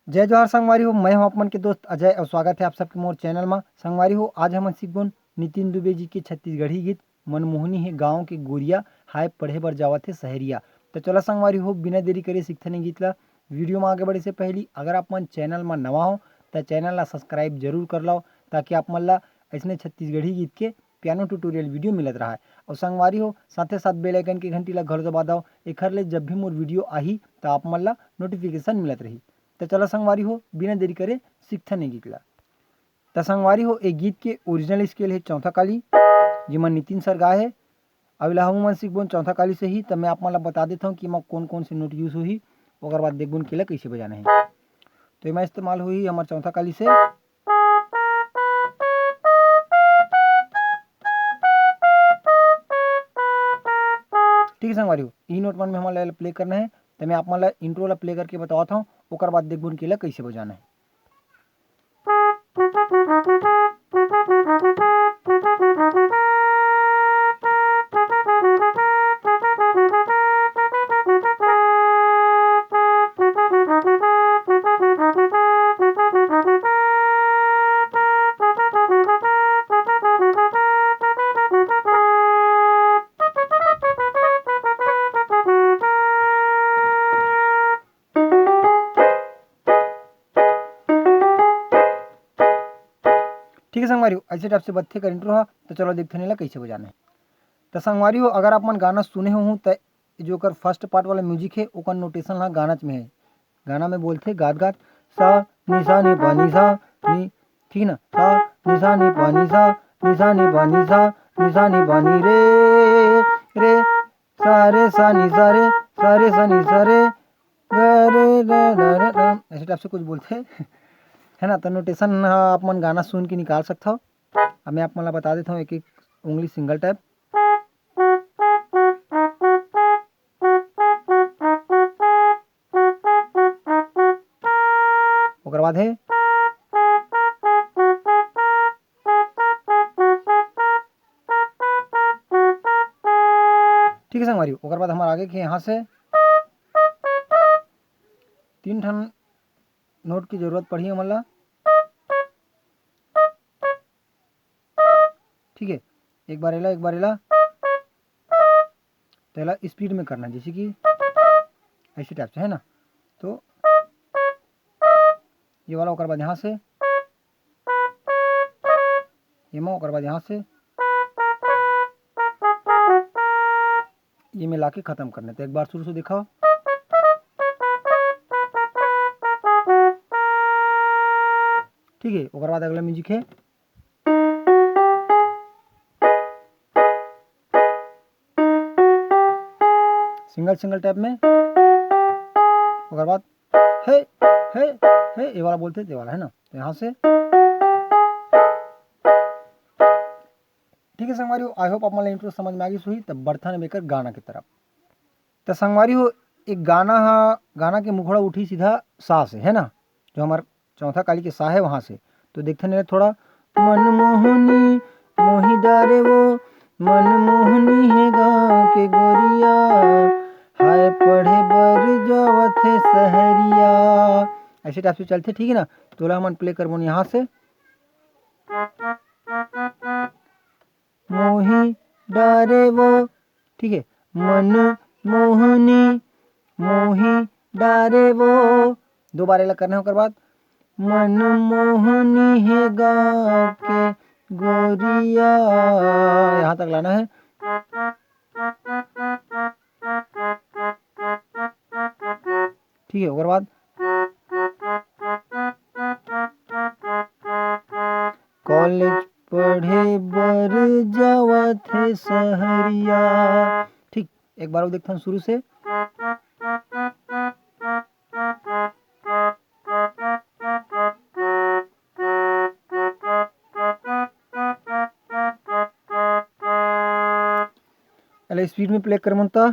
जय जोहार संगवारी हो। मैं हूं आप मन के दोस्त अजय और स्वागत है आप सबके मोर चैनल में। संगवारी हो, आज हम सीखबोन नितिन दुबे जी के छत्तीसगढ़ी गीत मनमोहनी है गाँव के गोरिया हाय पढ़े बर जावत है शहरिया। तो चलो संगवारी हो, बिना देरी करे सीखते नहीं गीत ला। वीडियो में आगे बढ़े से पहले अगर आप मन चैनल में नवा हो तो चैनल ला सब्सक्राइब जरूर कर लो, ताकि आप मन ला ऐसने छत्तीसगढ़ी गीत के पियानो ट्यूटोरियल वीडियो मिलत रहा है। और संगवारी हो, साथे साथ बेल आइकन की घंटी ला घर दबा दो, एखर ले जब भी मोर वीडियो आही तो आप मन ला नोटिफिकेशन मिलत रही। तो चलो संगवारी हो, बिना देरी करे सीखते नहीं गीत ला। तो संगवारी हो, एक गीत के ओरिजिनल स्केल है चौथा काली, जिमन नितिन सर गाए है। अगला हम मन सीखबोन चौथा काली से ही। तब मैं आप मन ला बता देता हूँ कि मैं कौन कौन से नोट यूज हुई, ओकर बाद देखबोन केला कैसे बजाना है। तो मैं इस्तेमाल हुई हमारे चौथा काली से। ठीक है संगवारी हो, ई नोट मन में हमारे प्ले करना है। तो मैं आप मन ला इंट्रो ला प्ले करके बताता हूँ, ओकर बाद देखबोन केला कैसे बजाना है। ठीक है संगवारी हो, ऐसे टाइप से बत्थे का इंट्रो है। तो चलो देखते नहीं ला कैसे बजाना है। तो संगवारी हो, अगर आप मन गाना सुने हो तो जो कर फर्स्ट पार्ट वाला म्यूजिक है ओकर नोटेशन ला गाना में है। गाना में बोलते गात गात सा नि सा नि पा नि सा नि, ठीक ना, सा नि सा नि पा नि सा नि सा नि पा नि सा नि सा नि पा नि रे सा रे सा नि सा रे सा नि सा रे ग रे रा रा, ऐसे टाइप से कुछ बोलते है ना। तो नोटेशन आप मन गाना सुन के निकाल सकता हो। अब मैं आप मन ला बता देता हूँ एक एक उंगली सिंगल टाइप। ओकर बाद है ठीक है संगवारी। ओकर बाद हमारे आगे के यहाँ से 3 ठन नोट की जरूरत पड़ी हमन ला। ठीक है, एक बार एला तो एला स्पीड में करना, जैसे कि ऐसे टाइप से, है ना। तो ये वाला, ओकर बाद यहाँ से ये में, ओकर बाद यहाँ से ये में लाके खत्म करने। तो एक बार शुरू से दिखाओ। ठीक है, ओकर बाद अगला म्यूजिक है सिंगल सिंगल टाइप में। ओकर बाद हे हे हे, ये वाला बोलते ये वाला, है ना। तो यहाँ से ठीक है संगवारी हो, आई होप आप मतलब इंट्रो समझ में आ गई हुई। तब बढ़ता है बेकर गाना की तरफ। तो संगवारी हो, एक गाना के मुखड़ा उठी सीधा सा से, है ना, जो हमारे चौथा काली के सा है वहां से। तो देखते नहीं थोड़ा मनमोहनी मोही डारे वो मनमोहनी है गाँव के गोरिया हाय पढ़े बर जावत है शहरिया, ऐसे टाइप से चलते। ठीक है ना। तो हम प्ले करबो यहाँ से मोही डारे वो, ठीक है, मन मोहनी मोही डारे वो, दो बार ऐला करना है। ओकर बाद मन मोहनी है गाँव के गोरिया, यहाँ तक लाना है। ठीक है, ओकर बाद कॉलेज पढ़े बर जावत है शहरिया। ठीक, एक बार वो देखता हूँ शुरू से। अरे स्पीड में प्ले कर मनता।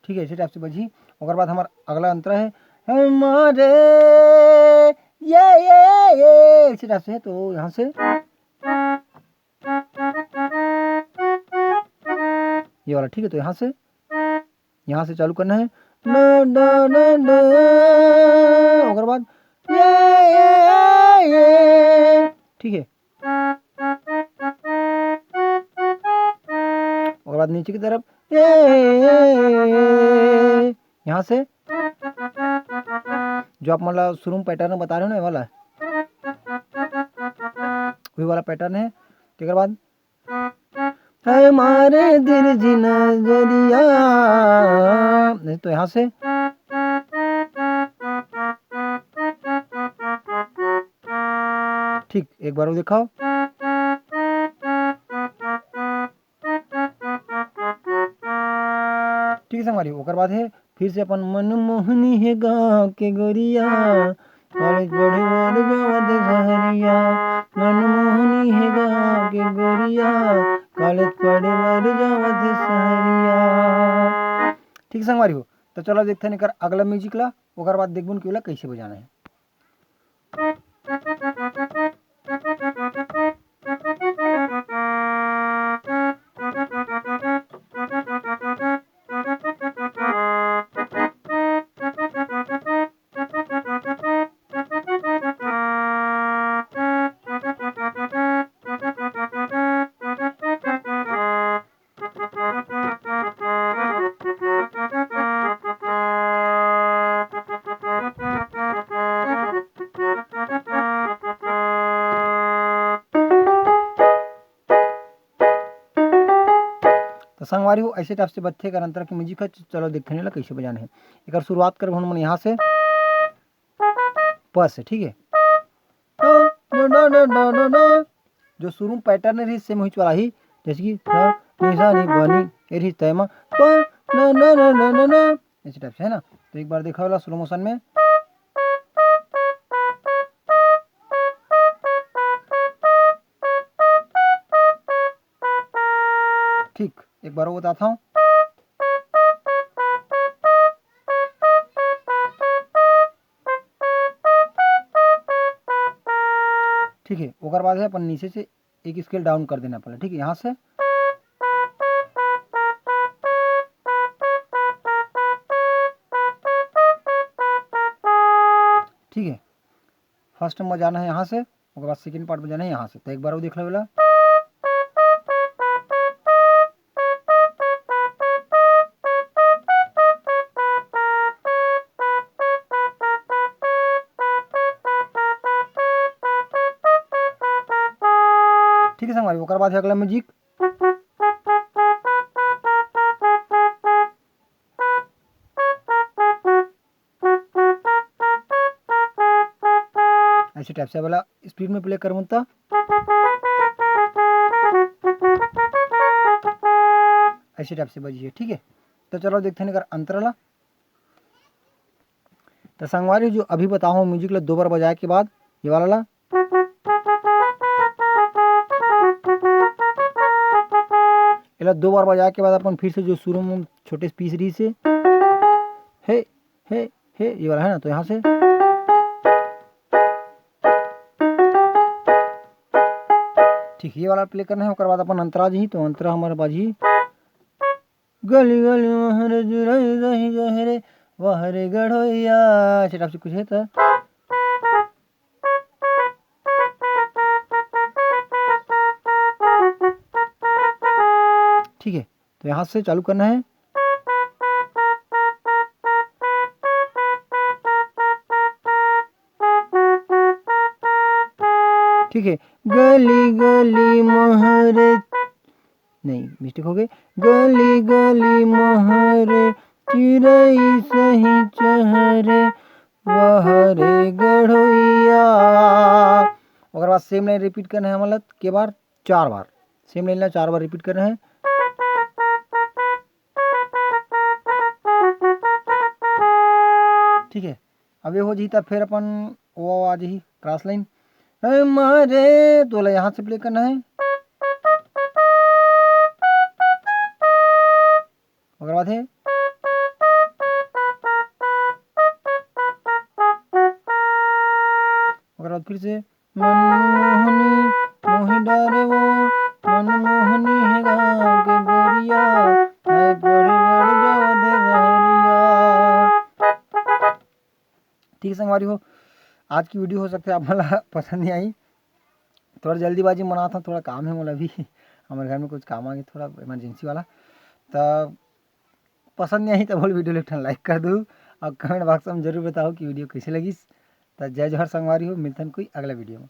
ठीक है, इसी टाइप से बजी। और बाद हमारा अगला अंतरा है हमारे ये इसी टाइप से है। तो यहाँ से ये वाला, ठीक है। तो यहाँ से चालू करना है, न न न न, ओकर बाद ये, ठीक है। ओकर बाद नीचे की तरफ यहाँ से जो आप मतलब शुरू में पैटर्न बता रहे हो ना, ये वाला वही वाला पैटर्न है। ठीक है, बाद हमारे दिल जी नजरिया, नहीं तो यहाँ से ठीक, एक बार वो दिखाओ। ठीक है संगवारी, ओकर बाद है फिर से अपन मनमोहनी है गाँव के गोरिया, कॉलेज पढ़े बर जावत सहरिया, मनमोहनी है गाँव के गोरिया, कॉलेज पढ़े बर जावत सहरिया। ठीक संगवारी हो, तो चलो देखते हैं अगला म्यूजिक ला, ओकर बाद देखबुन कि कैसे बजाना है। तो संगवारी हो ऐसे टाइप से बच्चे का अंतर की म्यूजिक है। चलो देखने ला कैसे बजाना है। एक शुरुआत कर हम यहाँ से प से, ठीक है। जो शुरू में पैटर्न रही सेम हुई वाला ही, जैसे कि निशा नी बनी ए रही तय प न न न न न न, इसी टाइप से है ना। तो एक बार देखा वाला स्लो मोशन में, ठीक, एक बार वो बताता हूँ। ठीक है, ओकर बाद है अपन नीचे से एक स्केल डाउन कर देना पड़े, ठीक है। यहाँ से ठीक है, फर्स्ट में बजाना है यहाँ से, ओकर बाद सेकंड पार्ट बजाना है यहाँ से। तो एक बार वो देख लो वाला, ठीक है संगवारी। ओकर बाद है अगला म्यूजिक, ऐसे टाइप से वाला स्पीड में प्ले करूँ तो ऐसे टाइप से बजिए, ठीक है। तो चलो देखते हैं अंतराला। तो संगवारी जो अभी बताऊँ म्यूजिक ला 2 बार बजाए के बाद ये वाला ला, ये 2 बार बजाए के बाद अपन फिर से जो शुरू में छोटे पीस रही से हे हे हे ये वाला है ना, तो यहाँ से ठीक ये वाला प्ले करना है। ओकर बाद अपन अंतरा जी, तो अंतरा हमारे बाजी गली गली वहरे जुरई रही गहरे वहरे गढ़ोइया, ऐसे टाइप से कुछ है। तो ठीक है, तो यहाँ से चालू करना है। ठीक है, गली गली मोहरे, नहीं मिस्टेक हो गई, गली गली मोहरे चिरई सही चहरे वहरे गढ़ोइया। ओकर बाद सेम लाइन रिपीट करना है, मतलब के बार 4 बार सेम लाइन 4 बार रिपीट करना है। ठीक है, अब ये हो जी, तब फिर अपन वो आ जी क्रॉस लाइन हमारे, तो यहाँ से प्ले करना है। ओकर बाद है ओकर बाद फिर से मनमोहनी मोहि डारे वो मनमोहनी है गाँव के गोरिया ठीक है संगवारी हो, आज की वीडियो हो सकता है आप मला पसंद नहीं आई, थोड़ा जल्दीबाजी में बनाता हूँ, थोड़ा काम है मोला अभी हमारे घर में कुछ काम आ गया थोड़ा इमरजेंसी वाला। तो पसंद नहीं आई तो बोल वीडियो ले लाइक कर दो और कमेंट बॉक्स में जरूर बताओ कि वीडियो कैसे लगी। तो जय जोहर संगवारी हो, मिलते हैं कोई अगला वीडियो में।